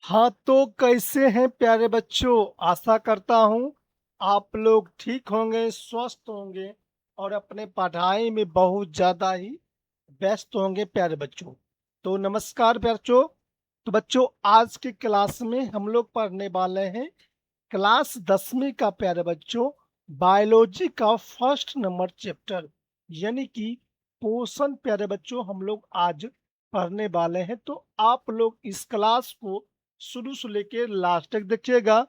हाँ, तो कैसे हैं प्यारे बच्चों? आशा करता हूँ आप लोग ठीक होंगे, स्वस्थ होंगे और अपने पढ़ाई में बहुत ज़्यादा ही व्यस्त होंगे प्यारे बच्चों। तो नमस्कार बच्चों। तो बच्चों आज की क्लास में हम लोग पढ़ने वाले हैं क्लास 10वीं का प्यारे बच्चों बायोलॉजी का फर्स्ट नंबर चैप्टर यानी कि पोषण प्यारे बच्चों हम लोग आज पढ़ने वाले हैं। तो आप लोग इस क्लास को शुरू से लेके लास्ट तक देखिएगा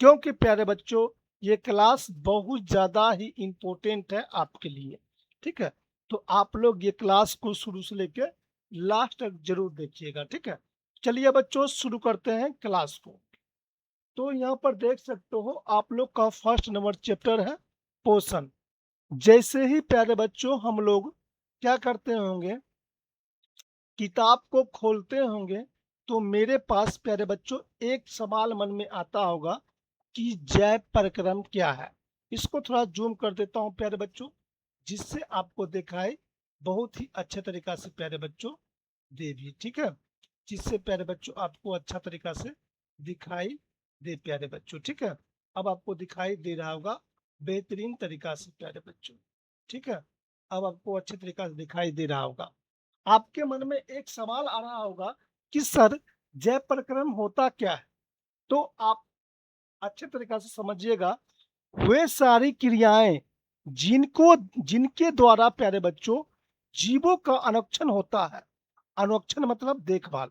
क्योंकि प्यारे बच्चों ये क्लास बहुत ज़्यादा ही इम्पोर्टेंट है आपके लिए। ठीक है, तो आप लोग ये क्लास को शुरू से लेके लास्ट तक जरूर देखिएगा। ठीक है, चलिए बच्चों शुरू करते हैं क्लास को। तो यहाँ पर देख सकते हो आप लोग का फर्स्ट नंबर चैप्टर है पोषण। जैसे ही प्यारे बच्चों हम लोग क्या करते होंगे, किताब को खोलते होंगे तो मेरे पास प्यारे बच्चों एक सवाल मन में आता होगा कि जैव प्रक्रम क्या है। इसको थोड़ा जूम कर देता हूँ प्यारे बच्चों जिससे आपको दिखाई बहुत ही अच्छे तरीका से प्यारे बच्चों दे भी। ठीक है, जिससे प्यारे बच्चों आपको अच्छा तरीका से दिखाई दे प्यारे बच्चों। ठीक है, अब आपको दिखाई दे रहा होगा बेहतरीन तरीका से प्यारे बच्चों। ठीक है, अब आपको अच्छे तरीका से दिखाई दे रहा होगा। आपके मन में एक सवाल आ रहा होगा कि सर जैव प्रक्रम होता क्या है। तो आप अच्छे तरीका से समझिएगा, वे सारी क्रियाएं जिनको जिनके द्वारा प्यारे बच्चों जीवों का अनुक्षण होता है। अनुक्षण मतलब देखभाल,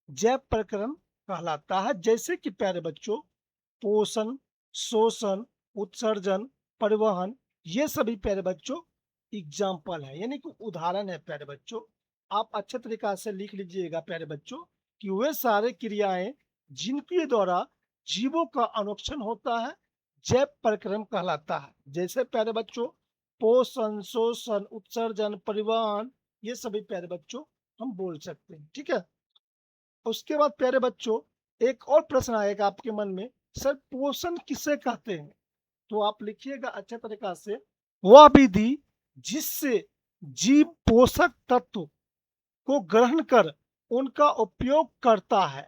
जैव प्रक्रम कहलाता है। जैसे कि प्यारे बच्चों पोषण, शोषण, उत्सर्जन, परिवहन, ये सभी प्यारे बच्चों एग्जाम्पल है यानी कि उदाहरण है प्यारे बच्चों। आप अच्छे तरीका से लिख लीजिएगा प्यारे बच्चों कि वे सारे क्रियाएं जिनके द्वारा जीवों का अनुक्षण होता है जैव प्रक्रम कहलाता है। जैसे प्यारे बच्चों पोषण, शोषण, उत्सर्जन, परिवहन, ये सभी प्यारे बच्चों हम बोल सकते हैं। ठीक है, उसके बाद प्यारे बच्चों एक और प्रश्न आएगा आपके मन में, सर पोषण किसे कहते हैं? तो आप लिखिएगा अच्छे तरीका से, वह विधि जिससे जीव पोषक तत्व को ग्रहण कर उनका उपयोग करता है,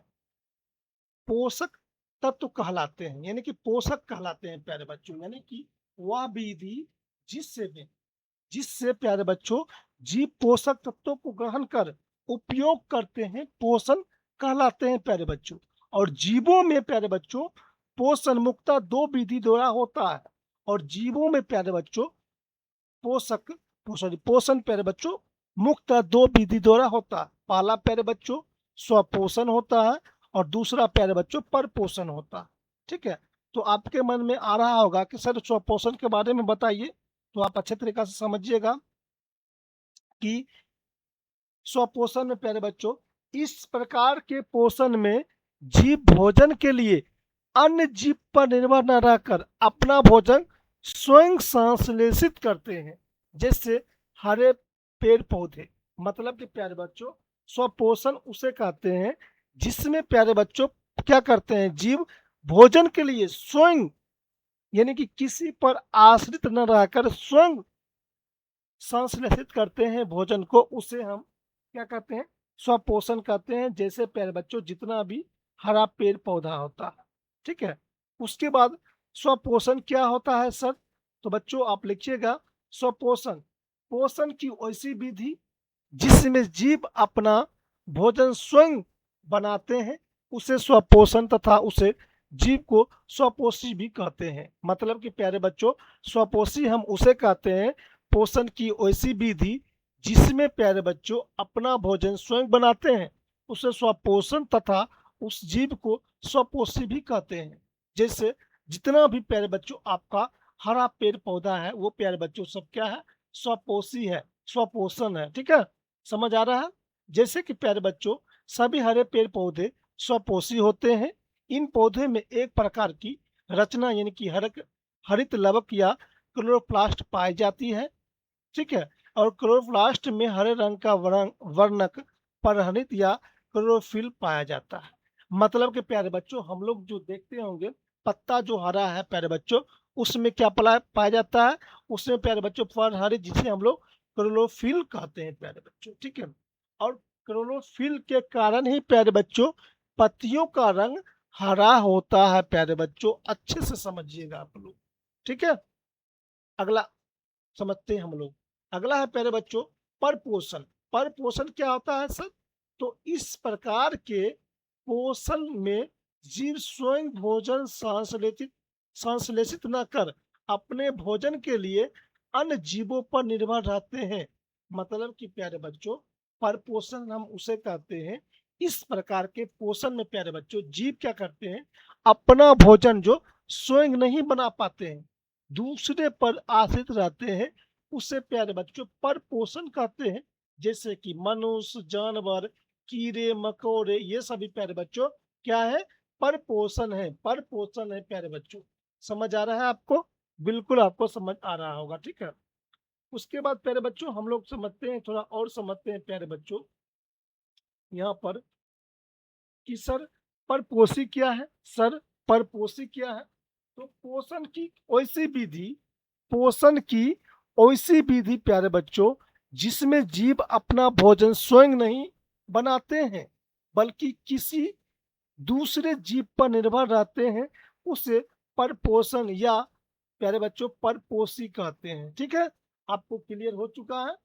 पोषक तत्व कहलाते हैं यानी कि पोषक कहलाते हैं प्यारे बच्चों। यानी कि वह विधि जिससे जिससे प्यारे बच्चों जीव पोषक तत्वों को ग्रहण कर उपयोग करते हैं, पोषण कहलाते हैं प्यारे बच्चों। और जीवों में प्यारे बच्चों पोषण मुख्यतः दो विधि द्वारा होता है। और जीवों में प्यारे बच्चों पोषक पोषण प्यारे बच्चों मुख्यतः दो विधि द्वारा होता है। पहला प्यारे बच्चों स्वपोषण होता है और दूसरा प्यारे बच्चों परपोषण होता है। ठीक है, तो आपके मन में आ रहा होगा कि सर स्वपोषण के बारे में बताइए। तो आप अच्छे तरीका से समझिएगा कि स्वपोषण में प्यारे बच्चों इस प्रकार के पोषण में जीव भोजन के लिए अन्य जीव पर निर्भर न रहकर अपना भोजन स्वयं संश्लेषित करते हैं। जैसे हरे पेड़ पौधे, मतलब कि प्यारे बच्चों स्वपोषण उसे कहते हैं जिसमें प्यारे बच्चों क्या करते हैं, जीव भोजन के लिए स्वयं यानी कि किसी पर आश्रित न रहकर स्वयं संश्लेषित करते हैं भोजन को, उसे हम क्या कहते हैं, स्वपोषण कहते हैं। जैसे प्यारे बच्चों जितना भी हरा पेड़ पौधा होता है। ठीक है, उसके बाद स्वपोषण क्या होता है सर? तो बच्चों आप लिखिएगा स्वपोषण पोषण की ऐसी विधि जिसमें जीव अपना भोजन स्वयं बनाते हैं, उसे स्वपोषण तथा उसे जीव को स्वपोषी भी कहते हैं। मतलब कि प्यारे बच्चों स्वपोषी हम उसे कहते हैं पोषण की ऐसी विधि जिसमें प्यारे बच्चों अपना भोजन स्वयं बनाते हैं, उसे स्वपोषण तथा उस जीव को स्वपोषी भी कहते हैं। जैसे जितना भी प्यारे बच्चों आपका हरा पेड़ पौधा है वो प्यारे बच्चों सब क्या है, स्वपोषी है, स्वपोषण है। ठीक है, समझ आ रहा है? जैसे कि प्यारे बच्चों सभी हरे पेड़ पौधे स्वपोषी होते हैं। इन पौधे में एक प्रकार की रचना यानी कि हरित लवक या क्लोरोप्लास्ट पाई जाती है। ठीक है, और क्लोरोप्लास्ट में हरे रंग का वर्णक परहरित या क्लोरोफिल पाया जाता है। मतलब कि प्यारे बच्चों हम लोग जो देखते होंगे पत्ता जो हरा है प्यारे बच्चों उसमें क्या पाया जाता है, उसमें प्यारे बच्चों परहरित जिसे हम लोग क्लोरोफिल कहते हैं प्यारे बच्चों। ठीक है, और क्लोरोफिल के कारण ही प्यारे बच्चों पत्तियों का रंग हरा होता है प्यारे बच्चों, अच्छे से समझिएगा आप लोग। ठीक है, अगला समझते हैं हम लोग। अगला है प्यारे बच्चों परपोषण। परपोषण क्या होता है सर? तो इस प्रकार के पोषण में जीव स्वयं भोजन संश्लेषित न कर अपने भोजन के लिए अन्य जीवों पर निर्भर रहते हैं। मतलब कि प्यारे बच्चों परपोषण हम उसे कहते हैं, इस प्रकार के पोषण में प्यारे बच्चों जीव क्या करते हैं, अपना भोजन जो स्वयं नहीं बना पाते हैं, दूसरे पर आश्रित रहते हैं, उसे प्यारे बच्चों परपोषण कहते हैं। जैसे कि मनुष्य, जानवर, कीड़े मकोड़े, ये सभी प्यारे बच्चों क्या है, परपोषण है। परपोषण है प्यारे बच्चों, समझ आ रहा है आपको? बिल्कुल आपको समझ आ रहा होगा। ठीक है, उसके बाद प्यारे बच्चों हम लोग समझते हैं, थोड़ा और समझते हैं प्यारे बच्चों यहाँ पर कि सर परपोषी क्या है। सर परपोषी क्या है? तो पोषण की ऐसी विधि प्यारे बच्चों जिसमें जीव अपना भोजन स्वयं नहीं बनाते हैं, बल्कि किसी दूसरे जीव पर निर्भर रहते हैं, उसे परपोषण या प्यारे बच्चों परपोषी कहते हैं। ठीक है, आपको क्लियर हो चुका है,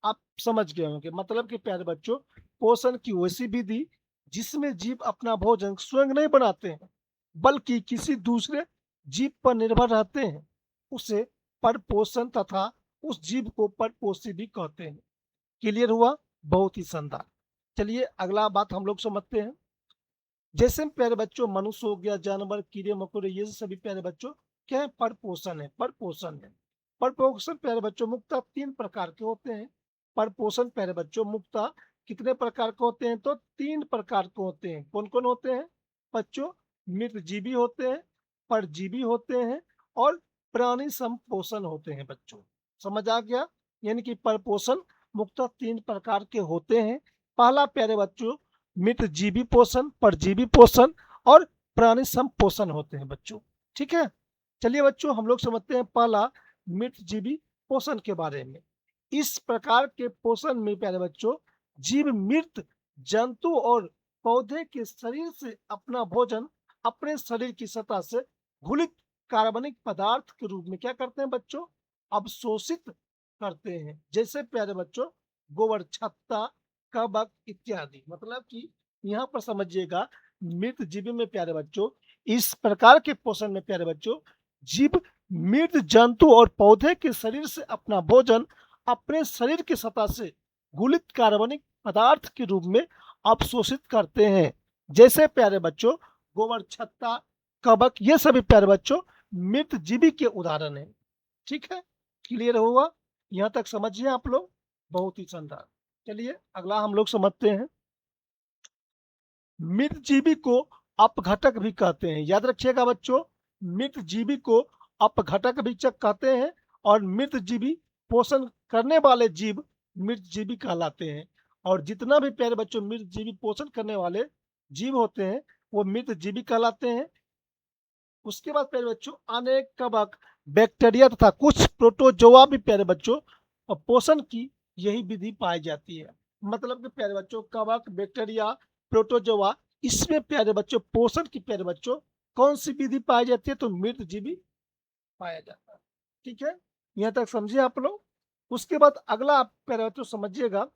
आप समझ गए होंगे। मतलब कि प्यारे बच्चों पोषण की वैसी विधि जिसमें जीव अपना भोजन स्वयं नहीं बनाते हैं, बल्कि किसी दूसरे जीव पर निर्भर रहते हैं, उसे परपोषण तथा उस जीव को परपोषी भी कहते हैं। क्लियर हुआ? बहुत ही शानदार। चलिए अगला बात हम लोग समझते हैं। जैसे प्यारे बच्चों मनुष्य हो गया, जानवर, कीड़े मकोड़े, ये सभी प्यारे बच्चों क्या है, परपोषण है। परपोषण है। परपोषण प्यारे बच्चों मुख्यतः 3 प्रकार के होते हैं। परपोषण प्यारे बच्चों मुख्यतः कितने प्रकार के होते हैं? तो 3 प्रकार के होते हैं। कौन कौन होते हैं बच्चों? मृतजीवी होते हैं, परजीवी होते हैं और प्राणी संपोषण होते हैं बच्चों। समझ आ गया? यानी कि परपोषण मुख्यतः 3 प्रकार के होते हैं। पहला प्यारे बच्चों मितजीवी पोषण, परजीवी पोषण और प्राणी संपोषण होते हैं बच्चों। ठीक है, चलिए बच्चों हम लोग समझते हैं पहला मितजीवी पोषण के बारे में। इस प्रकार के पोषण में प्यारे बच्चों जीव मृत जंतु और पौधे के शरीर से अपना भोजन अपने शरीर की सतह से घुलित कार्बनिक पदार्थ के रूप में क्या करते हैं बच्चों, अवशोषित करते हैं। जैसे प्यारे बच्चों गोबर, छत्ता, कवक इत्यादि। मतलब कि यहाँ पर समझिएगा मृत जीव में प्यारे बच्चों इस प्रकार के पोषण में प्यारे बच्चों जीव मृत जंतु और पौधे के शरीर से अपना भोजन अपने शरीर की सतह से घुलित कार्बनिक पदार्थ के रूप में अवशोषित करते हैं। जैसे प्यारे बच्चों गोबर, छत्ता, कवक, ये सभी प्यारे बच्चों मृत जीवी के उदाहरण हैं। ठीक है, क्लियर हुआ? यहाँ तक समझिए आप लोग, बहुत ही शानदार। चलिए अगला हम लोग समझते हैं। मृतजीवी को अपघटक भी कहते हैं। याद रखिएगा बच्चों, मृतजीवी को अपघटक भी कहते हैं और मृतजीवी पोषण करने वाले जीव मृतजीवी कहलाते हैं। और जितना भी प्यारे बच्चों मृतजीवी पोषण करने वाले जीव होते हैं वो मृतजीवी कहलाते हैं। उसके बाद प्यारे बच्चों अनेक कवक, बैक्टीरिया तथा कुछ प्रोटोजोआ भी प्यारे बच्चों पोषण की यही विधि पाई जाती है। मतलब कि प्यारे बच्चों कवक, बैक्टीरिया, प्रोटोजोआ, इसमें प्यारे बच्चों पोषण की प्यारे बच्चों कौन सी विधि पाई जाती है? तो मृतजीवी पाया जाता है। ठीक है, यहाँ तक समझिए आप लोग। उसके बाद अगला आप प्यारे बच्चों समझिएगा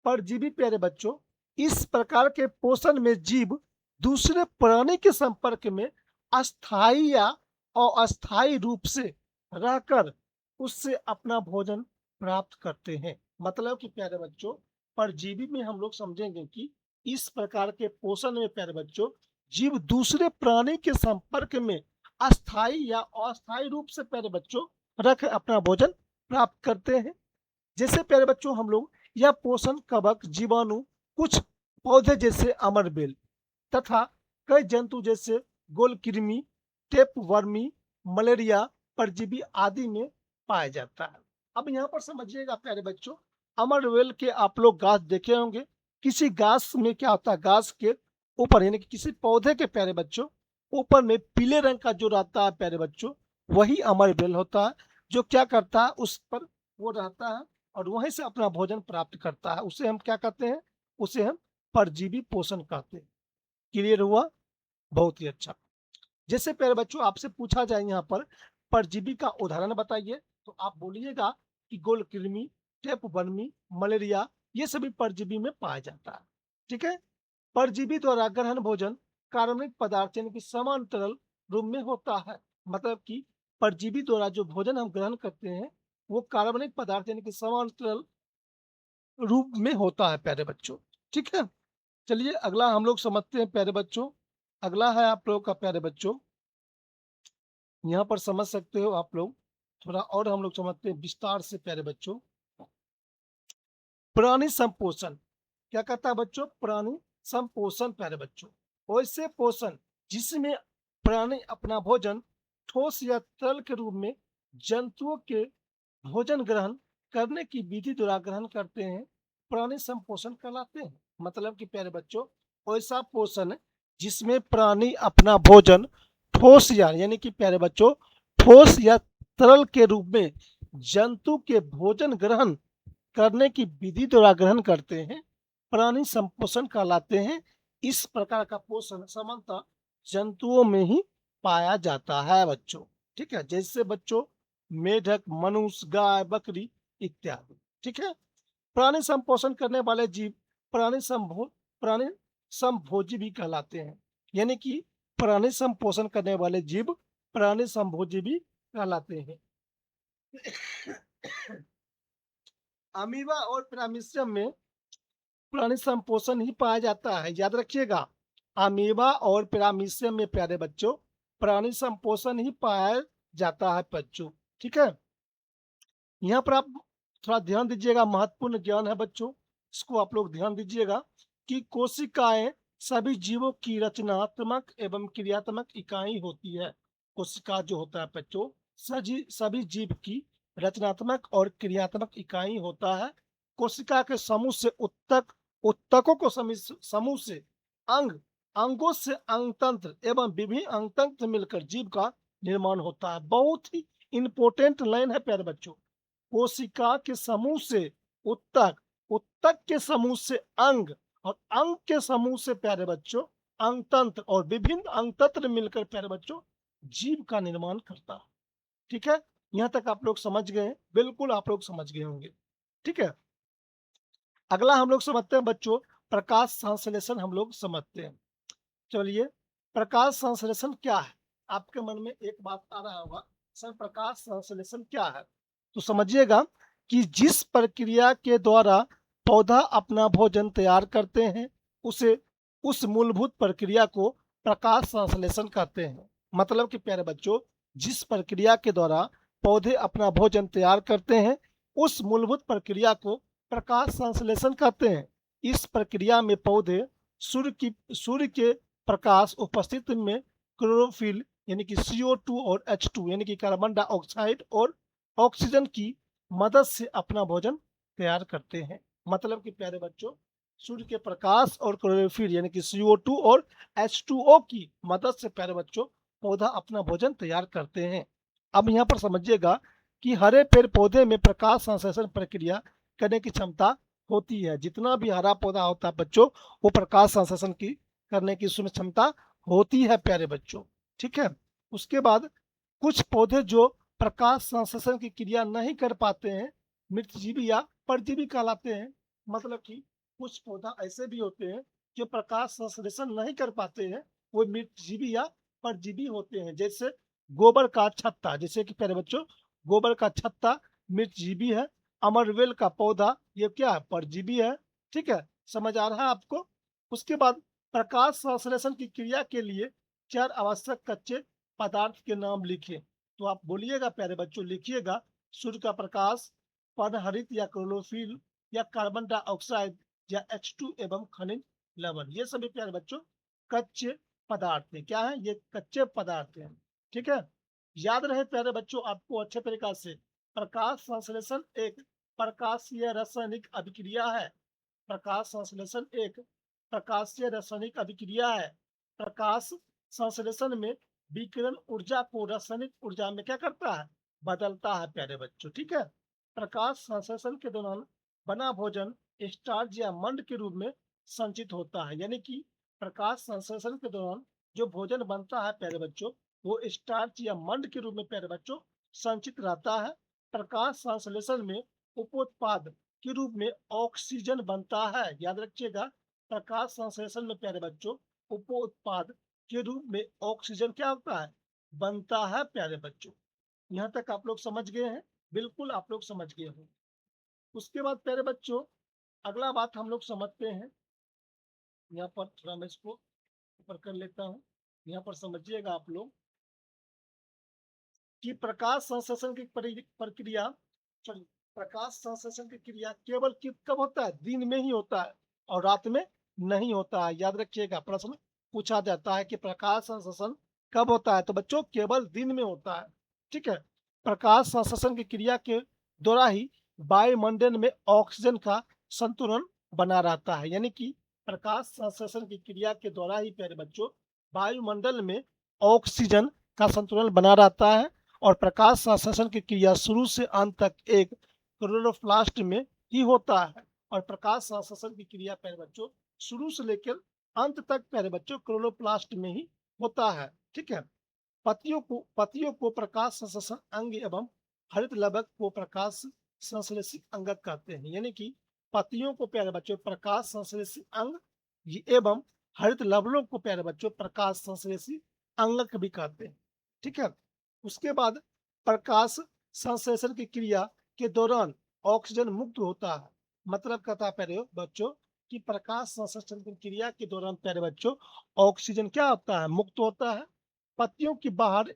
परजीवी। प्यारे बच्चों इस प्रकार के पोषण में जीव दूसरे प्राणी के संपर्क में अस्थायी या अस्थायी रूप से रहकर उससे अपना भोजन प्राप्त करते हैं। मतलब कि प्यारे बच्चों परजीवी में हम लोग समझेंगे कि इस प्रकार के पोषण में प्यारे बच्चों जीव दूसरे प्राणी के संपर्क में अस्थायी या अस्थायी रूप से प्यारे बच्चों रख अपना भोजन प्राप्त करते हैं। जैसे प्यारे बच्चों हम लोग यह पोषण कवक, जीवाणु, कुछ पौधे जैसे अमरबेल तथा कई जंतु जैसे गोलकृमि, टेपवर्मी, मलेरिया, परजीवी आदि में पाया जाता है। अब यहाँ पर समझिएगा प्यारे बच्चों अमरबेल के आप लोग घास देखे होंगे। किसी घास में क्या होता है, घास के ऊपर यानी कि किसी पौधे के प्यारे बच्चों ऊपर में पीले रंग का जो रहता है प्यारे बच्चों वही अमरबेल होता है, जो क्या करता है उस पर वो रहता है और वहीं से अपना भोजन प्राप्त करता है। उसे हम क्या कहते हैं? उसे हम परजीवी पोषण कहते हैं। क्लियर हुआ? बहुत ही अच्छा। जैसे प्यारे बच्चों आपसे पूछा जाए यहाँ पर परजीवी का उदाहरण बताइए, तो आप बोलिएगा कि गोलकृमि, टेपवर्मी, मलेरिया ये सभी परजीवी में पाया जाता है। ठीक है? परजीवी द्वारा ग्रहण भोजन कार्बनिक पदार्थ यानी कि समान तरल रूप में होता है। मतलब कि परजीवी द्वारा जो भोजन हम ग्रहण करते हैं वो कार्बनिक पदार्थ यानी कि समान तरल रूप में होता है प्यारे बच्चों। ठीक है? चलिए अगला हम लोग समझते हैं प्यारे बच्चों। अगला है आप लोग का प्यारे बच्चों, यहाँ पर समझ सकते हो आप लोग, थोड़ा और हम लोग समझते हैं विस्तार से प्यारे बच्चों। प्राणी संपोषण क्या कहता है बच्चों? प्राणी संपोषण प्यारे बच्चों, वैसे पोषण जिसमें प्राणी अपना भोजन ठोस या तरल के रूप में जंतुओं के भोजन ग्रहण करने की विधि द्वारा ग्रहण करते हैं, प्राणी संपोषण कहलाते हैं। मतलब कि प्यारे बच्चों ऐसा पोषण जिसमें प्राणी अपना भोजन ठोस या यानी कि प्यारे बच्चों ठोस या तरल के रूप में जंतु के भोजन ग्रहण करने की विधि द्वारा ग्रहण करते हैं, प्राणी संपोषण कहलाते हैं। इस प्रकार का पोषण सामान्यतः जंतुओं में ही पाया जाता है बच्चों। ठीक है? जैसे बच्चों मेढक, मनुष्य, गाय, बकरी इत्यादि। ठीक है? प्राणी संपोषण करने वाले जीव प्राणी संभो प्राणी संभोजी भी कहलाते हैं। यानी कि प्राणी संपोषण करने वाले जीव प्राणी संभोजी भी कहलाते हैं। अमीबा और पैरामीशियम में प्राणी संपोषण ही पाया जाता है, याद रखिएगा। अमीबा और पैरामीशियम में प्यारे बच्चों प्राणी संपोषण ही पाया जाता है बच्चों। ठीक है? यहाँ पर आप थोड़ा ध्यान दीजिएगा, महत्वपूर्ण ज्ञान है बच्चों, इसको आप लोग ध्यान दीजिएगा कि कोशिकाएं सभी जीवों की रचनात्मक एवं क्रियात्मक इकाई होती है। कोशिका जो होता है बच्चों सभी जीव की रचनात्मक और क्रियात्मक इकाई होता है। कोशिका के समूह से उत्तकों को समूह से अंग, अंगों से अंगतंत्र एवं विभिन्न अंगतंत्र मिलकर जीव का निर्माण होता है। बहुत ही इंपॉर्टेंट लाइन है प्यारे बच्चों। कोशिका के समूह से उत्तक, उत्तक के समूह से अंग और अंग के समूह से प्यारे बच्चों अंगतंत्र और विभिन्न अंगतंत्र मिलकर प्यारे बच्चों जीव का निर्माण करता है। ठीक है? यहाँ तक आप लोग समझ गए? बिल्कुल आप लोग समझ गए होंगे। ठीक है? अगला हम लोग समझते हैं बच्चों प्रकाश संश्लेषण हम लोग समझते हैं। चलिए प्रकाश संश्लेषण क्या है? आपके मन में एक बात आ रहा होगा, सर प्रकाश संश्लेषण क्या है? तो समझिएगा कि जिस प्रक्रिया के द्वारा पौधा अपना भोजन तैयार करते हैं उसे उस मूलभूत प्रक्रिया को प्रकाश संश्लेषण कहते हैं। मतलब कि प्यारे बच्चों जिस प्रक्रिया के द्वारा पौधे अपना भोजन तैयार करते हैं उस मूलभूत प्रक्रिया को प्रकाश संश्लेषण कहते हैं। इस प्रक्रिया में पौधे सूर्य के प्रकाश उपस्थिति में क्लोरोफिल यानी कि CO2 और H2 यानी कि कार्बन डाइऑक्साइड और ऑक्सीजन की मदद से अपना भोजन तैयार करते हैं। मतलब कि प्यारे बच्चों सूर्य के प्रकाश और क्लोरोफिल यानी कि CO2 और H2O की मदद से प्यारे बच्चों पौधा अपना भोजन तैयार करते हैं। अब यहाँ पर समझिएगा कि हरे पेड़ पौधे में प्रकाश संश्लेषण प्रक्रिया करने की क्षमता होती है। जितना भी हरा पौधा होता है बच्चों वो प्रकाश संश्लेषण की करने की उसमें क्षमता होती है प्यारे बच्चों। ठीक है? उसके बाद कुछ पौधे जो प्रकाश संश्लेषण की क्रिया नहीं कर पाते हैं मृतजीवी या परजीवी कहलाते हैं। मतलब कि कुछ पौधा ऐसे भी होते हैं जो प्रकाश संश्लेषण नहीं कर पाते हैं, वो मृतजीवी या परजीवी होते हैं। जैसे गोबर का छत्ता, जैसे कि प्यारे बच्चों गोबर का छत्ता मृतजीवी है, अमरवेल का पौधा ये क्या है? परजीवी है। ठीक है? समझ आ रहा है आपको? उसके बाद प्रकाश संश्लेषण की क्रिया के लिए 4 आवश्यक कच्चे पदार्थ के नाम लिखिए। तो आप बोलिएगा प्यारे बच्चों, लिखिएगा सूर्य का प्रकाश, पर्णहरित या क्लोरोफिल या कार्बन डाइऑक्साइड या H2 एवं खनिज लवण। ये सभी प्यारे बच्चों कच्चे पदार्थ हैं। क्या है? ये कच्चे पदार्थ हैं। ठीक है? याद रहे प्यारे बच्चों आपको अच्छे तरीका से, प्रकाश संश्लेषण एक प्रकाशीय रासायनिक अभिक्रिया है। प्रकाश संश्लेषण एक प्रकाशीय रासायनिक अभिक्रिया है। प्रकाश संश्लेषण में विकिरण ऊर्जा को रासायनिक ऊर्जा में क्या करता है? बदलता है प्यारे बच्चों। ठीक है? प्रकाश संश्लेषण के दौरान बना भोजन स्टार्च या मंड के रूप में संचित होता है। यानी कि प्रकाश संश्लेषण के दौरान जो भोजन बनता है प्यारे बच्चों, वो स्टार्च या मंड के रूप में प्यारे बच्चों संचित रहता है। प्रकाश संश्लेषण में उपोत्पाद के रूप में ऑक्सीजन बनता है। याद रखिएगा, प्रकाश संश्लेषण में प्यारे बच्चों उपोत्पाद के रूप में ऑक्सीजन क्या होता है, बनता है प्यारे बच्चों। यहाँ तक आप लोग समझ गए हैं? बिल्कुल आप लोग समझ गए हो। उसके बाद प्यारे बच्चों अगला बात हम लोग समझते हैं। यहाँ पर थोड़ा मैं इसको ऊपर कर लेता हूँ। यहाँ पर समझिएगा आप लोग कि प्रकाश संश्लेषण की प्रक्रिया, प्रकाश संश्लेषण की क्रिया केवल कब होता है, दिन में ही होता है और रात में नहीं होता है। याद रखिएगा, प्रश्न पूछा जाता है कि प्रकाश संश्लेषण कब होता है, तो बच्चों केवल दिन में होता है। ठीक है, प्रकाश संश्लेषण की क्रिया के द्वारा ही वायुमंडल में ऑक्सीजन का संतुलन बना रहता है। यानी कि प्रकाश संश्लेषण की क्रिया के द्वारा ही प्यारे बच्चों वायुमंडल में ऑक्सीजन का संतुलन बना रहता है। और प्रकाश संश्लेषण की क्रिया शुरू से अंत तक एक क्लोरोप्लास्ट में ही होता है। और प्रकाश संश्लेषण की क्रिया प्यारे बच्चों शुरू से लेकर अंत तक प्यारे बच्चों क्लोरोप्लास्ट में ही होता है। ठीक है, पत्तियों को प्रकाश संश्लेषण अंग एवं हरित लवक को प्रकाश संश्लेषित अंगक कहते हैं। यानी कि पत्तियों को प्यारे बच्चों प्रकाश संश्लेषित अंग एवं हरित लवणों को प्यारे बच्चों प्रकाश संश्लेषित अंगक भी कहते हैं। ठीक है, उसके बाद प्रकाश संश्लेषण की क्रिया के दौरान ऑक्सीजन मुक्त होता है। मतलब कहता है प्यारे बच्चों कि प्रकाश संश्लेषण की क्रिया के दौरान प्यारे बच्चों ऑक्सीजन क्या होता है, मुक्त होता है। पत्तियों की बाहर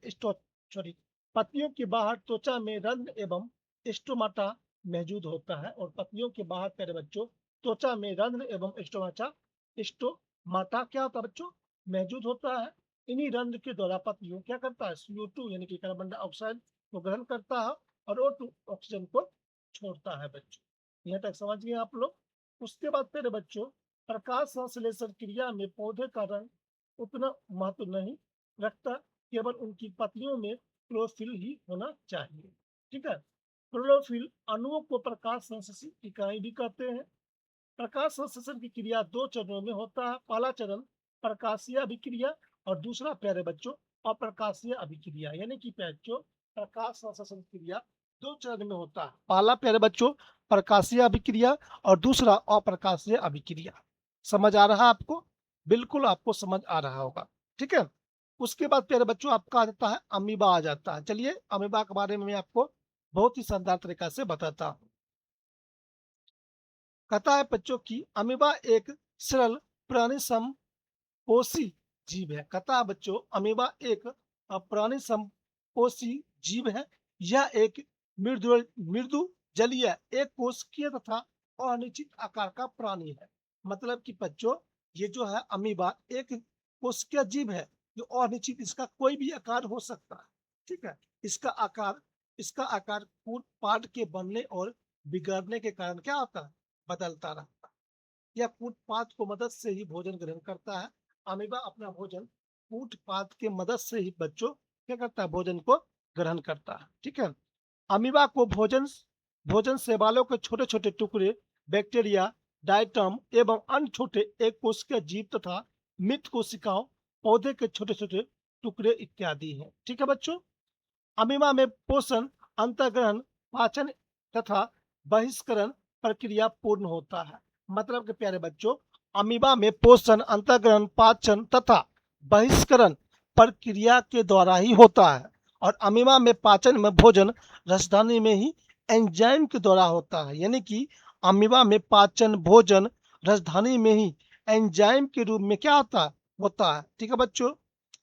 पत्तियों की बाहर त्वचा में रंध्र एवं स्टोमाटा मौजूद होता है। और पत्तियों के बाहर प्यारे बच्चों त्वचा में रंध्र एवं स्टोमाटा क्या होता है बच्चों, मौजूद होता है। इन्हीं रंध्र के द्वारा पत्तियों क्या करता है, CO2 यानी कि कार्बन डाइऑक्साइड को ग्रहण करता है और O2 ऑक्सीजन को छोड़ता है बच्चों। यहाँ तक समझ गए आप लोग। उसके बाद फिर बच्चों प्रकाश संश्लेषण क्रिया में पौधे का रंग उतना महत्व नहीं रखता, केवल उनकी पत्तियों में क्लोरोफिल ही होना चाहिए। ठीक है, क्लोरोफिल अणुओं को प्रकाश संश्लेषण इकाई भी कहते हैं। प्रकाश संश्लेषण की क्रिया दो चरणों में होता है। पहला चरण प्रकाशीय अभिक्रिया और दूसरा प्यारे बच्चों अप्रकाशीय अभिक्रिया। यानी कि बच्चों प्रकाश संश्लेषण क्रिया दो चरण में होता है। पहला प्यारे बच्चों प्रकाशीय अभिक्रिया और दूसरा अप्रकाशीय अभिक्रिया। समझ आ रहा है आपको? बिल्कुल आपको समझ आ रहा होगा। ठीक है, उसके बाद प्यारे बच्चों आपका आ जाता है अमीबा आ जाता है। चलिए अमीबा के बारे में मैं आपको बहुत ही शानदार तरीका से बताता हूँ। कहता है बच्चों की अमीबा एक सरल प्राणी समपोषी जीव है। कहता है बच्चों अमीबा एक प्राणी समपोषी जीव है। यह एक मृदु जलीय एक कोशिकीय तथा अनिश्चित आकार का प्राणी है। मतलब कि बच्चों ये जो है अमीबा एक कोशिकीय जीव है जो अनिश्चित, इसका कोई भी आकार हो सकता है। ठीक है, इसका आकार कूट पाट के बनने और बिगड़ने के कारण क्या होता है, बदलता रहता है। यह कूट पात को मदद से ही भोजन ग्रहण करता है। अमीबा अपना भोजन कूट पात के मदद से ही बच्चों क्या करता है, भोजन को ग्रहण करता है। ठीक है, अमीबा को भोजन शैवालों के छोटे छोटे टुकड़े, बैक्टीरिया, डायटम एवं अन्य छोटे एक कोशिकीय जीव तथा मृत कोशिकाओं, पौधे के छोटे छोटे टुकड़े इत्यादि हैं। ठीक है बच्चों, अमीबा में पोषण, अंतःग्रहण, पाचन तथा बहिष्करण प्रक्रिया पूर्ण होता है। मतलब कि प्यारे बच्चों अमीबा में पोषण, अंतःग्रहण, पाचन तथा बहिष्करण प्रक्रिया के द्वारा ही होता है। और अमीबा में पाचन में भोजन राजधानी में ही एंजाइम के द्वारा होता है। यानी कि अमीबा में पाचन भोजन राजधानी में ही एंजाइम के रूप में क्या होता है। ठीक है बच्चों,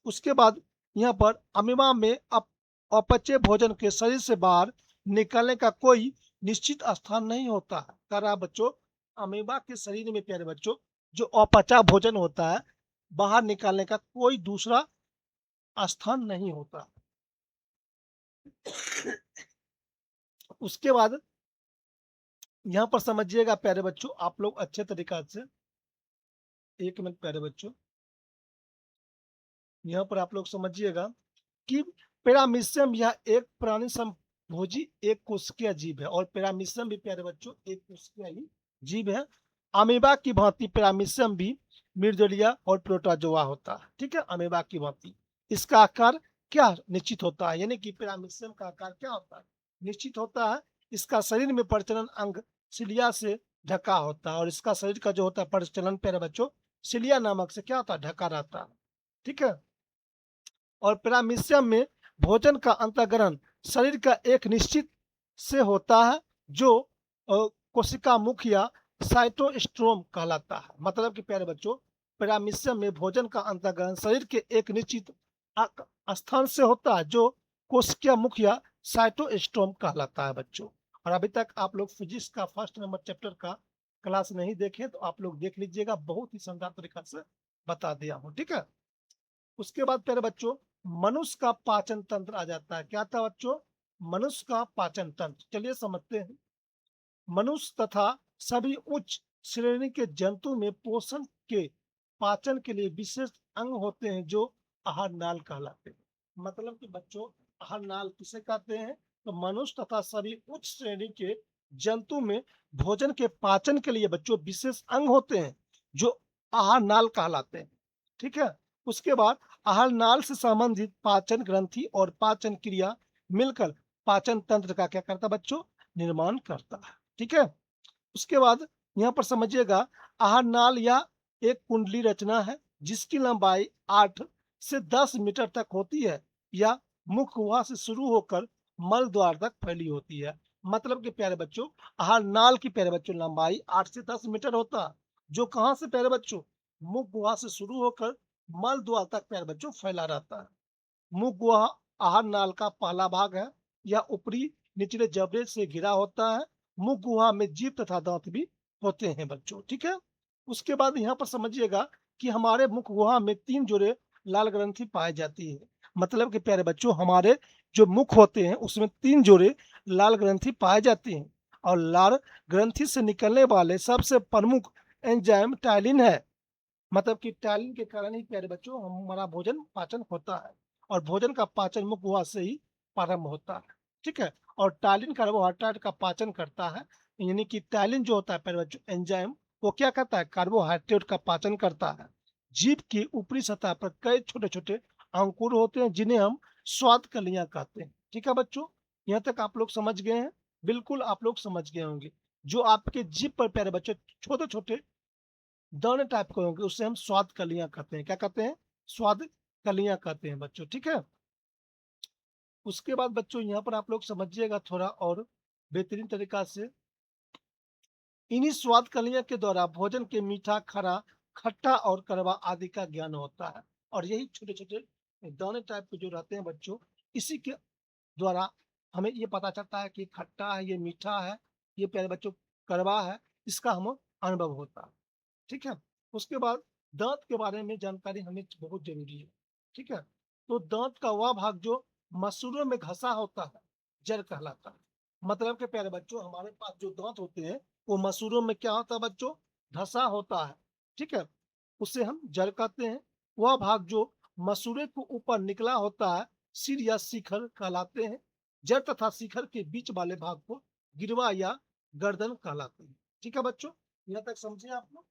उसके बाद यहाँ पर अमीबा में अपचे भोजन के शरीर से बाहर निकलने का कोई निश्चित स्थान नहीं होता है। कह रहा बच्चों अमीबा के शरीर में प्यारे बच्चों जो अपचा भोजन होता है बाहर निकालने का कोई दूसरा स्थान नहीं होता। उसके बाद यहाँ पर समझिएगा प्यारे बच्चों आप लोग अच्छे तरीका से, एक मिनट प्यारे बच्चों, यहाँ पर आप लोग समझिएगा कि पैरामीशियम यह एक प्राणी समभोजी एक कोशिकीय जीव है। और पैरामीशियम भी प्यारे बच्चों एक कोशिकीय ही जीव है। अमीबा की भांति पैरामीशियम भी निर्जलीय और प्रोटोजोआ होता है। ठीक है, अमीबा की भांति इसका आकार क्या निश्चित होता है, यानी कि पैरामीशियम का आकार क्या होता है, निश्चित होता है। इसका शरीर में प्रजनन अंग सिलिया से ढका होता है, और इसका शरीर का जो होता है प्रजनन प्यारे बच्चों सिलिया नामक से क्या होता है, ढका रहता है। ठीक है, और पैरामीशियम में भोजन का अंतःग्रहण शरीर का एक निश्चित से होता है, जो कोशिका मुख या साइटोस्ट्रोम कहलाता है। मतलब कि प्यारे बच्चों पैरामीशियम में भोजन का अंतःग्रहण शरीर के एक निश्चित स्थान से होता है, जो कोशिका मुख या साइटोस्ट्रोम कहलाता है बच्चों। और अभी तक आप लोग फिजिक्स का फर्स्ट नंबर चैप्टर का क्लास नहीं देखे तो आप लोग देख लीजिएगा, बहुत ही शानदार तरीका से बता दिया हूँ। ठीक है, उसके बाद प्यारे बच्चों मनुष्य का पाचन तंत्र आ जाता है। क्या था बच्चों, मनुष्य का पाचन तंत्र। चलिए समझते हैं। मनुष्य तथा सभी उच्च श्रेणी के जंतु में पोषण के पाचन के लिए विशेष अंग होते हैं, जो आहार नाल कहलाते हैं। मतलब कि बच्चों आहार नाल किसे कहते हैं, तो मनुष्य तथा सभी उच्च श्रेणी के जंतु में भोजन के पाचन के लिए बच्चों विशेष अंग होते हैं, जो आहार नाल कहलाते हैं। ठीक है, उसके बाद आहार नाल से संबंधित पाचन ग्रंथि और पाचन क्रिया मिलकर पाचन तंत्र का क्या करता है बच्चों, निर्माण करता है। ठीक है, उसके बाद यहाँ पर समझिएगा आहार नाल या एक कुंडली रचना है, जिसकी लंबाई 8 से 10 मीटर तक होती है, या मुख गुहा से शुरू होकर मल द्वार तक फैली होती है। मतलब कि प्यारे बच्चों आहार नाल की प्यारे बच्चों लंबाई 8 से 10 मीटर होता है, जो कहाँ से प्यारे बच्चों, मुख गुहा से शुरू होकर मल द्वार तक प्यारे बच्चों फैला रहता है। मुख गुहा आहार नाल का पहला भाग है, यह ऊपरी निचले जबड़े से घिरा होता है। मुख गुहा में जीभ तथा दांत भी होते हैं बच्चों। ठीक है, उसके बाद यहाँ पर समझिएगा कि हमारे मुख गुहा में 3 जोड़े लाल ग्रंथि पाई जाती है। मतलब कि प्यारे बच्चों हमारे जो मुख होते हैं उसमें 3 जोड़े लाल ग्रंथि पाए जाती हैं, और लाल ग्रंथि से निकलने वाले सबसे प्रमुख एंजाइम टाइलिन है। मतलब कि टैलिन के कारण ही प्यारे बच्चों हमारा भोजन पाचन होता है, और भोजन का पाचन मुख गुहा से ही प्रारंभ होता है। ठीक है, और टैलिन कार्बोहाइड्रेट का पाचन करता है, यानी कि टैलिन जो होता है प्यारे बच्चों एंजाइम, वो क्या करता है, कार्बोहाइड्रेट का पाचन करता है। जीभ की ऊपरी सतह पर कई छोटे छोटे अंकुर होते हैं, जिन्हें हम स्वाद कलियां कहते हैं। ठीक है बच्चों, यहाँ तक आप लोग समझ गए हैं, बिल्कुल आप लोग समझ गए होंगे। जो आपके जीभ पर प्यारे बच्चों छोटे छोटे दाने टाइप के होंगे, उससे हम स्वाद कलियां कहते हैं। क्या कहते हैं, स्वाद कलियां कहते हैं बच्चों। ठीक है, उसके बाद बच्चों यहाँ पर आप लोग समझिएगा थोड़ा और बेहतरीन तरीका से। इन्हीं स्वाद कलियां के द्वारा भोजन के मीठा, खरा, खट्टा और कड़वा आदि का ज्ञान होता है। और यही छोटे छोटे दाने टाइप के जो रहते हैं बच्चों, इसी के द्वारा हमें ये पता चलता है कि खट्टा है, ये मीठा है, ये प्यारे बच्चों कड़वा है, इसका हमें अनुभव होता है। ठीक है, उसके बाद दांत के बारे में जानकारी हमें बहुत जरूरी है। ठीक है, तो दांत का वह भाग जो मसूड़ों में घसा होता है, जड़ कहलाता है। मतलब के प्यारे बच्चों हमारे पास जो दांत होते हैं वो मसूड़ों में क्या होता है बच्चों, घसा होता है। ठीक है, उसे हम जड़ कहते हैं। वह भाग जो मसूड़े को ऊपर निकला होता है, सिर या शिखर कहलाते हैं। जड़ तथा शिखर के बीच वाले भाग को गिरवा या गर्दन कहलाते हैं। ठीक है बच्चों, यहाँ तक समझे आप लोग,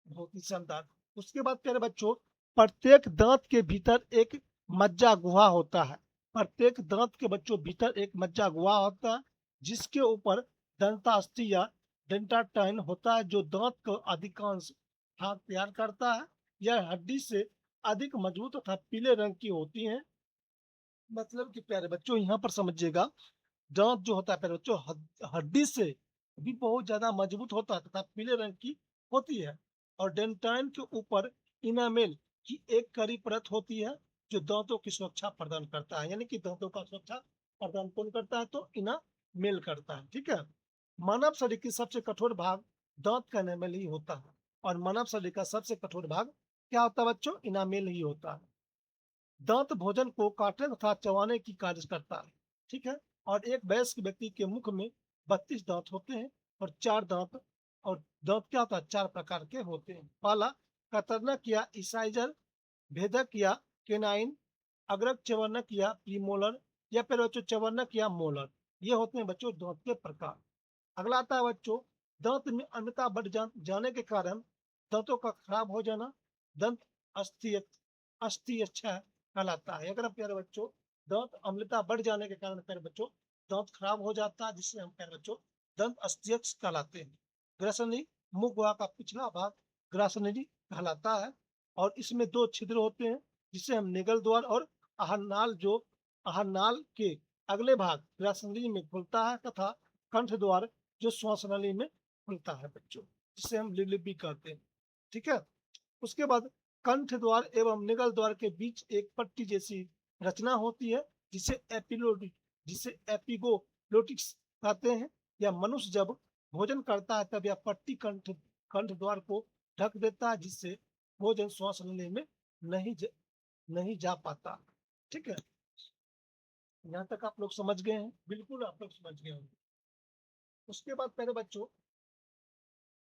बहुत ही शानदार। उसके बाद प्यारे बच्चों प्रत्येक दांत के भीतर एक मज्जा गुहा होता है। प्रत्येक दांत के बच्चों भीतर एक मज्जा गुहा होता है, जिसके ऊपर दंतास्थि या डेंटाटाइन होता है, जो दांत को अधिकांश भाग तैयार करता है। यह हड्डी से अधिक मजबूत तथा पीले रंग की होती है। मतलब कि प्यारे बच्चों यहाँ पर समझिएगा, दांत जो होता है प्यारे बच्चों हड्डी से भी बहुत ज्यादा मजबूत होता है तथा पीले रंग की होती है। और डेंटाइन के ऊपर इनामेल की एक कड़ी परत होती है, जो दांतों की सुरक्षा प्रदान करता है। यानी कि दांतों का सुरक्षा प्रदान कौन करता है, तो इनामेल करता है। ठीक है, मानव शरीर की सबसे कठोर भाग दांत का इनामेल ही होता है, और मानव शरीर का सबसे कठोर भाग क्या होता है बच्चों, इनामेल ही होता है। दांत भोजन को काटने तथा चबाने की कार्य करता है। ठीक है, और एक वयस्क व्यक्ति के मुख में 32 दांत होते हैं, और 4 दांत, और दांत क्या होता है, 4 प्रकार के होते हैं। पहला कतरनक या इंसाइजर, भेदक या केनाइन, अग्रक चवर्णक या प्रीमोलर, या फिर बच्चों चवर्णक या मोलर। ये होते हैं बच्चों दांत के प्रकार। अगला आता है बच्चों दांत में अम्लता बढ़ जाने के कारण दांतों का खराब हो जाना दंत अस्थियच्छा कहलाता है। अगर प्यारे बच्चों दांत अम्लता बढ़ जाने के कारण प्यारे बच्चों दांत खराब हो जाता है, जिससे हम प्यारे बच्चों दंत अस्थियक्ष कहलाते हैं। ग्रासनली मुख गुहा का पिछला भाग ग्रासनली कहलाता है और इसमें दो छिद्र होते हैं, जिसे हम निगल द्वार और आहारनाल जो आहारनाल के अगले भाग ग्रासनली में खुलता है तथा कंठ द्वार जो श्वास नली में खुलता है बच्चों, जिसे हम लिपि कहते हैं। ठीक है। उसके बाद कंठ द्वार एवं निगल द्वार के बीच एक पट्टी जैसी रचना होती है, जिसे एपिगोलोटिक्स कहते हैं। या मनुष्य जब भोजन करता है तब यह पट्टी कंठ द्वार को ढक देता है, जिससे भोजन श्वास नली में नहीं जा पाता। ठीक है, यहाँ तक आप लोग समझ गए हैं? बिल्कुल आप लोग समझ गए होंगे। उसके बाद पहले बच्चों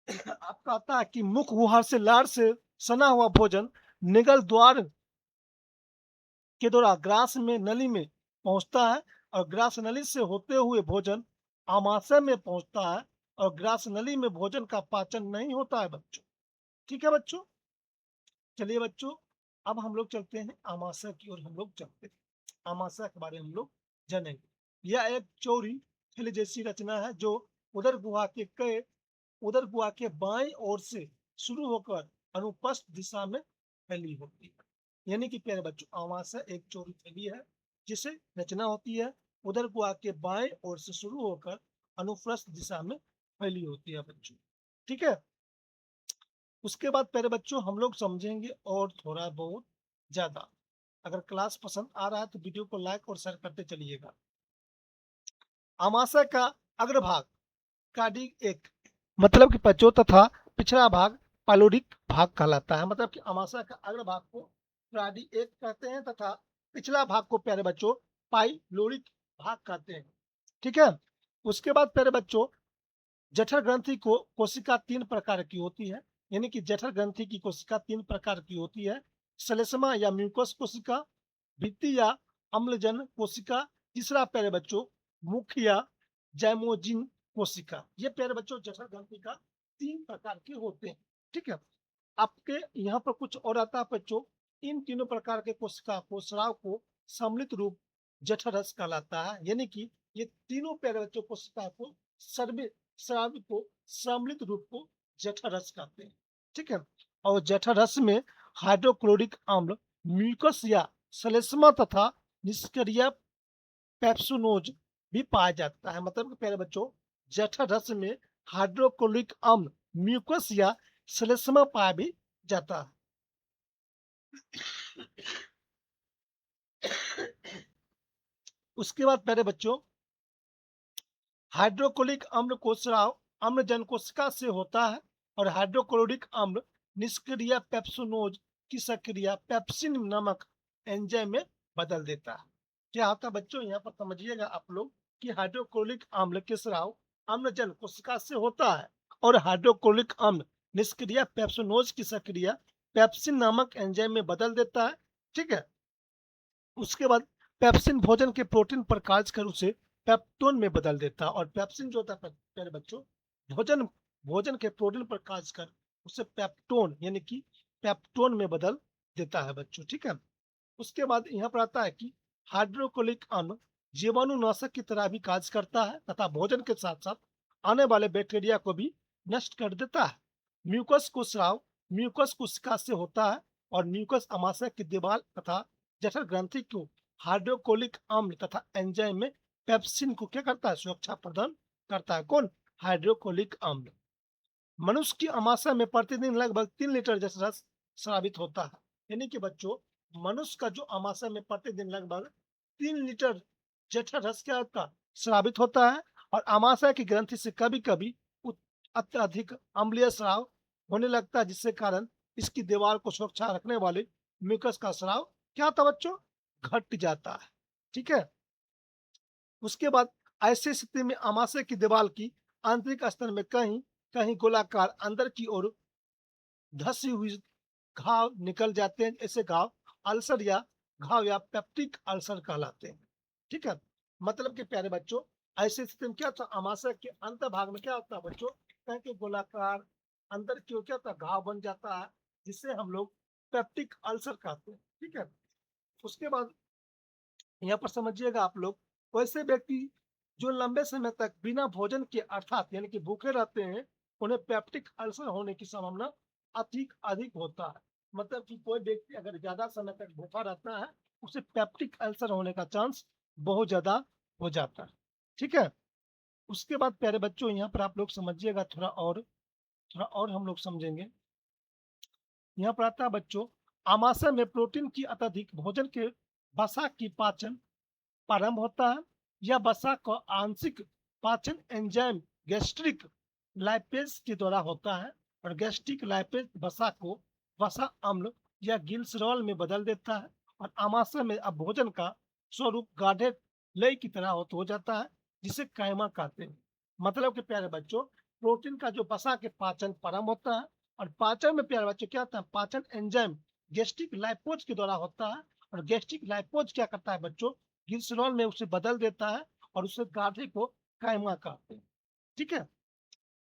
आपका आता है कि मुख गुहा से लार से सना हुआ भोजन निगल द्वार के द्वारा ग्रास में नली में पहुंचता है और ग्रास नली से होते हुए भोजन आमाशय में पहुंचता है और ग्रास नली में भोजन का पाचन नहीं होता है बच्चों। ठीक है बच्चों, चलिए बच्चों अब हम लोग चलते हैं आमाशय की ओर। हम लोग चलते हैं आमाशय के बारे में हम लोग जानेंगे। यह एक चौड़ी थैली जैसी रचना है जो उदर गुहा के बाएं ओर से शुरू होकर अनुपस्थ दिशा में फैली होती है। यानी कि प्यारे बच्चों आमाशय एक चौड़ी थैली है जिसे रचना होती है उदर गुहा के बाएं ओर से शुरू होकर अनुप्रस्थ दिशा में फैली होती है बच्चों। ठीक है। उसके बाद प्यारे बच्चों हम लोग समझेंगे और थोड़ा बहुत ज्यादा। अगर क्लास पसंद आ रहा है तो वीडियो को लाइक और शेयर करते चलिएगा। आमाशय का अग्रभाग कार्डिक एक मतलब कि पचो तथा पिछड़ा भाग पालोरिक भाग कहलाता है। मतलब कि आमाशय का अग्र भाग को प्राडी एक कहते हैं तथा पिछला भाग को प्यारे बच्चों पाइलोरिक भाग कहते हैं। ठीक है। उसके बाद प्यारे बच्चों जठर ग्रंथि को कोशिका 3 प्रकार की होती है। यानी कि जठर ग्रंथि की कोशिका 3 प्रकार की होती है। श्लेष्मा या म्यूकस कोशिका, भित्ति या अम्लजन कोशिका, तीसरा प्यारे बच्चों मुख या जैमोजिन कोशिका। ये प्यारे बच्चों जठर ग्रंथि का 3 प्रकार के होते हैं। ठीक है। आपके यहाँ पर कुछ और आता है बच्चों, इन तीनों प्रकार के कोशिका को स्राव को सम्मिलित रूप जठर रस कहलाता है। यानी कि ये तीनों प्यारे बच्चों कोशिका को स्राव को सम्मिलित रूप को जठर रस कहते हैं। ठीक है। और जठर रस में हाइड्रोक्लोरिक अम्ल, म्यूकस या श्लेष्मा तथा निष्क्रिय पेप्सोनोज भी पाया जाता है। मतलब कि प्यारे बच्चों जठर रस में हाइड्रोक्लोरिक अम्ल, म्यूकस या श्लेष्मा पाया भी जाता है। उसके बाद प्यारे बच्चों हाइड्रोक्लोरिक अम्ल को स्राव अम्लजन कोशिका से होता है और हाइड्रोक्लोरिक अम्ल निष्क्रिय पेप्सोनोज की सक्रिया पेप्सिन नामक एंजाइम में बदल देता है। क्या होता है बच्चों, यहाँ पर समझिएगा आप लोग कि हाइड्रोक्लोरिक अम्ल के स्राव अम्लजन कोशिका से होता है और हाइड्रोक्लोरिक अम्ल निष्क्रिय पेप्सोनोज की सक्रिया पेप्सिन नामक एंजाइम में बदल देता है। ठीक है। उसके बाद पेप्सिन भोजन के प्रोटीन पर कार्य कर उसे पेप्टोन में बदल देता है और पेप्सिन जो होता है प्यारे बच्चों भोजन के प्रोटीन पर कार्य कर उसे पेप्टोन यानी कि पेप्टोन में बदल देता है बच्चों। ठीक है। उसके बाद यहाँ पर आता है कि हाइड्रोक्लोरिक अम्ल जीवाणुनाशक की तरह भी कार्य करता है तथा भोजन के साथ साथ आने वाले बैक्टीरिया को भी नष्ट कर देता है। म्यूकस को स्राव म्यूकस कोशिका से होता है और म्यूकस आमाशय की दीवार तथा जठर ग्रंथि को हाइड्रोक्लोरिक अम्ल तथा एंजाइम में पेप्सिन को क्या करता है, सुरक्षा प्रदान करता है। कौन? हाइड्रोक्लोरिक अम्ल। मनुष्य की आमाशय में प्रतिदिन लगभग 3 लीटर जठर रस स्रावित होता है। यानी कि बच्चों मनुष्य का जो आमाशय में प्रतिदिन लगभग 3 लीटर जठर रस क्या होता स्रावित होता है और आमाशय की ग्रंथि से कभी कभी अत्यधिक अम्लीय स्राव होने लगता है, जिससे कारण इसकी दीवार को सुरक्षा रखने वाले म्यूकस का स्राव क्या होता बच्चों, घट जाता है। ठीक है। उसके बाद ऐसी स्थिति में आमाशय की दीवार की आंतरिक स्तर में कहीं कहीं गोलाकार अंदर की ओर धसी हुई घाव निकल जाते हैं। ऐसे घाव अल्सर या घाव या पेप्टिक अल्सर कहलाते हैं। ठीक है। मतलब कि प्यारे बच्चों ऐसी स्थिति में क्या होता है, आमाशय के अंत भाग में क्या होता है बच्चों, कह के गोलाकार अंदर क्यों क्या होता है घाव बन जाता है, जिससे हम लोग पेप्टिक अल्सर कहते हैं। ठीक है, उसके बाद यहाँ पर समझिएगा आप लोग, वैसे व्यक्ति जो लंबे समय तक बिना भोजन के अर्थात यानी कि भूखे रहते हैं, उन्हें पेप्टिक अल्सर होने की संभावना अधिक अधिक होता है। मतलब कि कोई व्यक्ति अगर ज्यादा समय तक भूखा रहता है, उसे पेप्टिक अल्सर होने का चांस बहुत ज्यादा हो जाता है। ठीक है, उसके बाद प्यारे बच्चों यहाँ पर आप लोग समझिएगा, थोड़ा और हम लोग समझेंगे। यहाँ पर आता है बच्चों, आमाशय में प्रोटीन की अत्यधिक भोजन के वसा की पाचन प्रारंभ होता है। यह वसा का आंशिक पाचन एंजाइम गैस्ट्रिक लाइपेज के द्वारा होता है, और गैस्ट्रिक लाइपेज वसा को वसा अम्ल या गिल्सरॉल में बदल देता है, और आमाशय में अब भोजन का स्वरूप गाढ़े लय की तरह हो जाता है, जिसे कायमा कहते हैं। मतलब कि प्यारे बच्चों, प्रोटीन का जो वसा के पाचन प्रारंभ होता है, और पाचन में प्यारे बच्चों क्या होता है, पाचन एंजाइम गैस्ट्रिक लाइपोज के द्वारा होता है, और गैस्ट्रिक लाइपोज क्या करता है बच्चों, ग्लिसरॉल में उसे बदल देता है, और उससे गाढ़े को कायमा कहते हैं। ठीक है,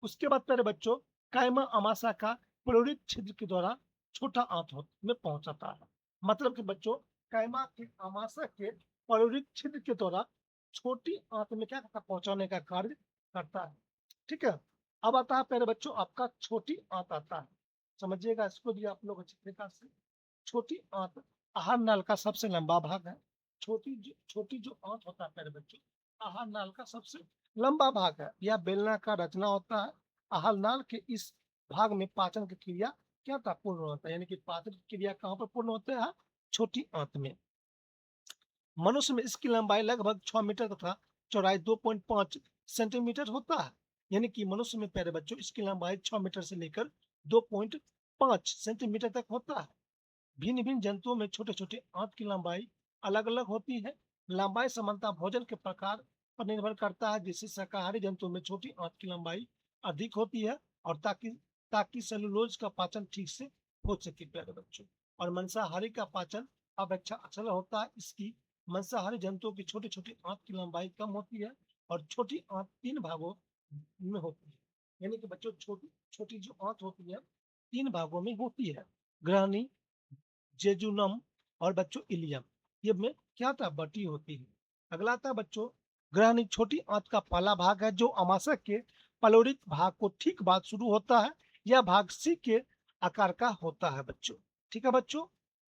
उसके बाद मेरे बच्चों, कायमा अमाशय का प्रेरित छिद्र के द्वारा छोटा आंत में पहुंचाता है। मतलब कि बच्चों, कायमा के अमाशय के प्रेरित छिद्र के द्वारा छोटी आंत में क्या करता है, पहुंचाने का कार्य करता है। ठीक है, अब आता है मेरे बच्चों आपका छोटी आंत आता है। समझिएगा इसको भी आप लोग अच्छी तरीके से। छोटी आंत आहार नाल का सबसे लंबा भाग है। छोटी जो आंत होता है मेरे बच्चों, आहार नाल का सबसे लंबा भाग है। यह बेलनाकार रचना होता है। आहार नाल के इस भाग में पाचन की क्रिया क्या होता है, पूर्ण होता है। यानी कि पाचन की क्रिया कहाँ पर पूर्ण होता है, छोटी आंत में। मनुष्य में इसकी लंबाई लगभग 6 मीटर तथा चौड़ाई 2.5 सेंटीमीटर होता है। यानी कि मनुष्य में प्यारे बच्चों इसकी लंबाई 6 मीटर से लेकर 2.5 सेंटीमीटर तक होता है। भिन्न भिन्न जंतुओं में छोटे छोटे आंत की लंबाई अलग अलग होती है। लंबाई समानता भोजन के प्रकार पर निर्भर करता है, जिससे शाकाहारी जंतुओं में छोटी आंत की लंबाई अधिक होती है, और ताकि ताकि सेलुलोज का पाचन ठीक से हो सके प्यारे बच्चों। और मांसाहारी का पाचन अपेक्षा अच्छा होता है। इसकी मांसाहारी जंतुओं की छोटी छोटी आंत की लंबाई कम होती है, और छोटी आंत 3 भागों में होती है। यानी कि बच्चों छोटी छोटी जो आंत होती है 3 भागों में होती है, ग्रहणी, जेजुनम और बच्चों इलियम, ये में क्या था, बटी होती है। अगला था बच्चों, ग्रहणी छोटी आंत का पहला भाग है, जो अमाशय के पलोरिक भाग को ठीक बाद शुरू होता है। यह भाग सी के आकार का होता है बच्चों। ठीक है बच्चों,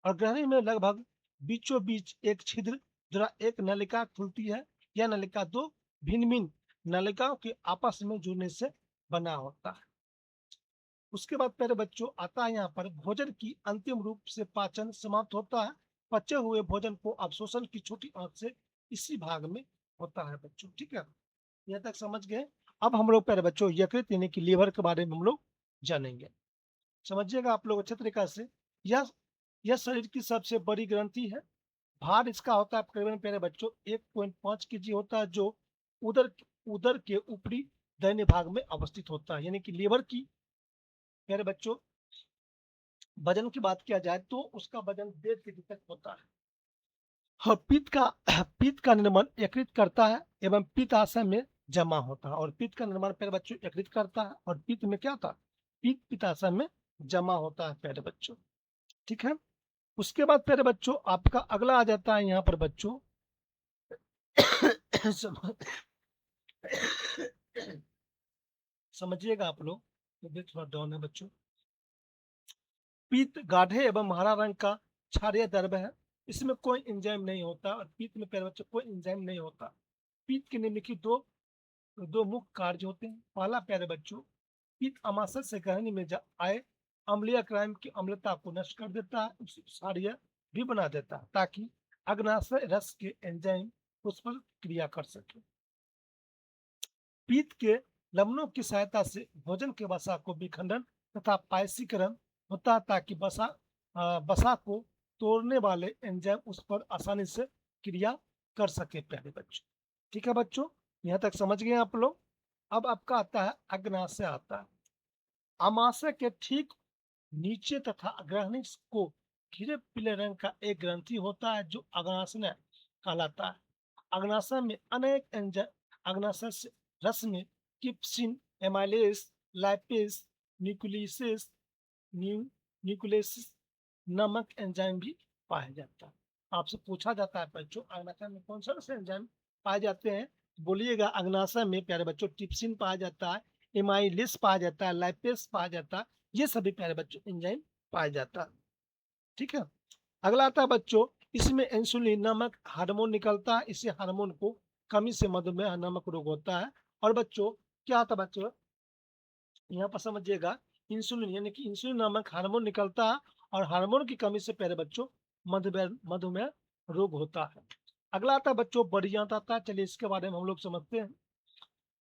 और ग्रहणी में लगभग बीचों बीच एक छिद्र द्वारा एक नलिका खुलती है। यह नलिका दो भिन्न भिन्न नलिकाओं के आपस में जुड़ने से बना होता है। उसके बाद मेरे बच्चों आता है यहाँ पर भोजन की अंतिम रूप से पाचन समाप्त होता है। पचे हुए भोजन को अवशोषण की छोटी आंत से इसी भाग में होता है बच्चों। ठीक है, यहाँ तक समझ गए। अब हम लोग प्यारे बच्चों यकृत यानी कि लीवर के बारे में हम लोग जानेंगे। समझिएगा आप लोग अच्छे तरीका से। यह शरीर की सबसे बड़ी ग्रंथि है। भार इसका होता है करीबन प्यारे बच्चों 1.5 केजी होता है, जो उदर उदर के ऊपरी दाहिने भाग में अवस्थित होता है। यानी कि लीवर की प्यारे बच्चों वजन की बात किया जाए तो उसका वजन 1.5 केजी तक होता है। और पित्त का निर्माण यकृत करता है एवं पित्ताशय में जमा होता है। और पित्त का निर्माण प्यारे बच्चों यकृत करता है, और पित्त में क्या होता है, पित्त पित्ताशय में जमा होता है प्यारे बच्चों। ठीक है, उसके बाद प्यारे बच्चों आपका अगला आ जाता है यहाँ पर बच्चों समझिएगा आप लोग, तबियत थोड़ा डाउन है बच्चों। पीत गाढ़े एवं हरा रंग का क्षारीय द्रव्य है। इसमें कोई एंजाइम नहीं होता, और पीत में प्यारे बच्चों कोई एंजाइम नहीं होता। पीत के निम्नलिखित दो दो मुख्य कार्य होते हैं। पहला प्यारे बच्चों, पीत अमाशय से ग्रहणी में आए अम्लीय क्राइम की अम्लता को नष्ट कर देता है, उसे क्षारीय भी बना देता है, ताकि अग्नाशय रस के एंजाइम उस पर क्रिया कर सके। पीत के लवणों की सहायता से भोजन के वसा को विखंडन तथा पायसीकरण होता है, ताकि वसा को तोड़ने वाले एंजाइम उस पर आसानी से क्रिया कर सके प्यारे बच्चों। ठीक है बच्चों, यहाँ तक समझ गए आप लोग। अब आपका आता है अग्नाशय आता है। अमाशय के ठीक नीचे तथा ग्रहणी को घिरे पीले रंग का एक ग्रंथि होता है, जो अग्नाशय कहलाता है। अग्नाशय में अनेक एंजाइम, अग्नाशय रस में किप्सिन, एमाइलेज, लैपिस, न्यूक्लियस, न्यूक्लियस नामक एंजाइम भी पाया जाता है। आपसे पूछा जाता है बच्चों अग्नाशय में कौन सा से एंजाइम पाए जाते हैं, बोलिएगा अग्नाशय में प्यारे बच्चों टिप्सिन पाया जाता है, एमाइलिस पाया जाता है, लाइपेस पाया जाता है, ये सभी प्यारे बच्चों एंजाइम पाया जाता है। ठीक है, अगला आता है बच्चों, इसमें इंसुलिन नामक हार्मोन निकलता है, इसी हार्मोन को कमी से मधुमेह नामक रोग होता है। और बच्चों क्या आता है बच्चों, यहाँ पर समझिएगा, इंसुलिन यानी कि इंसुलिन नामक हार्मोन निकलता है और हार्मोन की कमी से प्यारे बच्चों मधुमेह मधुमेह रोग होता है। अगला आता है बच्चों बड़ी आंत आता है, चलिए इसके बारे में हम लोग समझते हैं।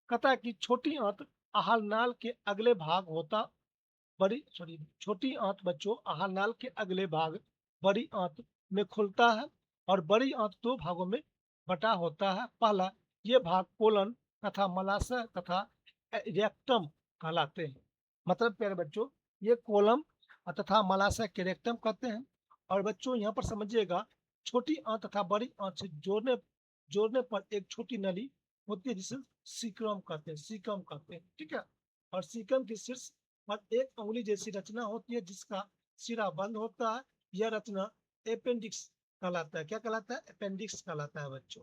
कहता है कि छोटी आंत आहार नाल के अगले भाग होता, छोटी आंत बच्चों आहार नाल के अगले भाग बड़ी आंत में खुलता है और बड़ी आंत दो भागों में बटा होता है। पहला ये भाग कोलन तथा मलाशय तथा रेक्टम कहलाते हैं। मतलब प्यारे बच्चों ये कोलम तथा मलाशय के रेक्टम कहते हैं। और बच्चों यहाँ पर समझिएगा, छोटी आंत तथा बड़ी आंत से जोड़ने पर एक छोटी नली होती है जिसे सीक्रम कहते हैं, सीकम कहते हैं। ठीक है, और सीकम के शीर्ष पर एक उंगली जैसी रचना होती है जिसका सिरा बंद होता है। यह रचना अपेंडिक्स कहलाता है। क्या कहलाता है? अपेंडिक्स कहलाता है बच्चों।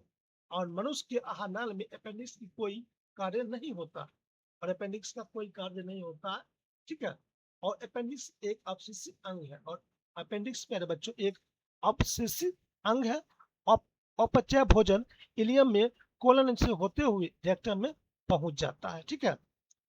और मनुष्य के आहार नाल में अपेंडिक्स की कोई कार्य नहीं होता, और अपेंडिक्स का कोई कार्य नहीं होता। ठीक है, और अपेंडिक्स एक अपशिष्ट अंग है, और अपेंडिक्स प्यारे बच्चों एक अपशिष्ट अंग है। अपचय भोजन इलियम में कोलन से होते हुए रेक्टम में पहुंच जाता है। ठीक है,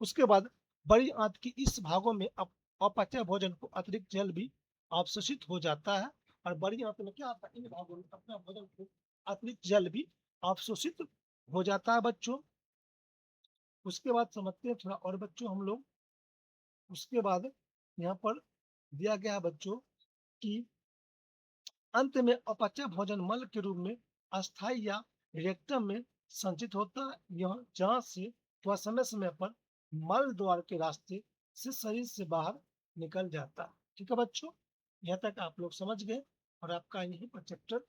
उसके बाद बड़ी आंत की इस भागों में अपचय भोजन को अतिरिक्त जल भी अवशोषित हो जाता है। और बड़ी आंत में क्या आता है, इन भागों में अपना भोजन को अतिरिक्त जल भी अवशोषित हो जाता है बच्चों। उसके बाद समझते हैं थोड़ा और बच्चों हम लोग। उसके बाद यहाँ पर दिया गया है बच्चों कि अंत में अपचय भोजन मल के रूप में अस्थायी या रेक्टम में संचित होता है, यह जहाँ से वह समय समय पर मल द्वार के रास्ते से शरीर से बाहर निकल जाता है। ठीक है बच्चों, यहाँ तक आप लोग समझ गए और आपका यहीं पर चैप्टर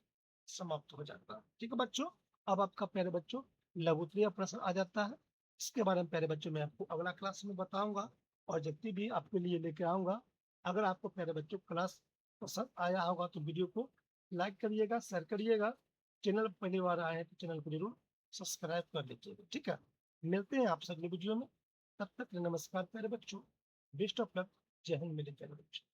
समाप्त हो जाता है। ठीक है बच्चों, अब आपका प्यारे बच्चों लघुत्तरीय प्रश्न आ जाता है। इसके बारे में प्यारे बच्चों मैं आपको अगला क्लास में बताऊंगा और जितनी भी आपके लिए लेके आऊंगा। अगर आपको प्यारे बच्चों क्लास पसंद आया होगा तो वीडियो को लाइक करिएगा, शेयर करिएगा। चैनल पहली बार आए हैं तो चैनल को जरूर सब्सक्राइब कर लीजिएगा। ठीक है, मिलते हैं आपसे अगले वीडियो में। तब तक नमस्कार प्यारे बच्चों, बेस्ट ऑफ लक, जय हिंद मेरे प्यारे बच्चों।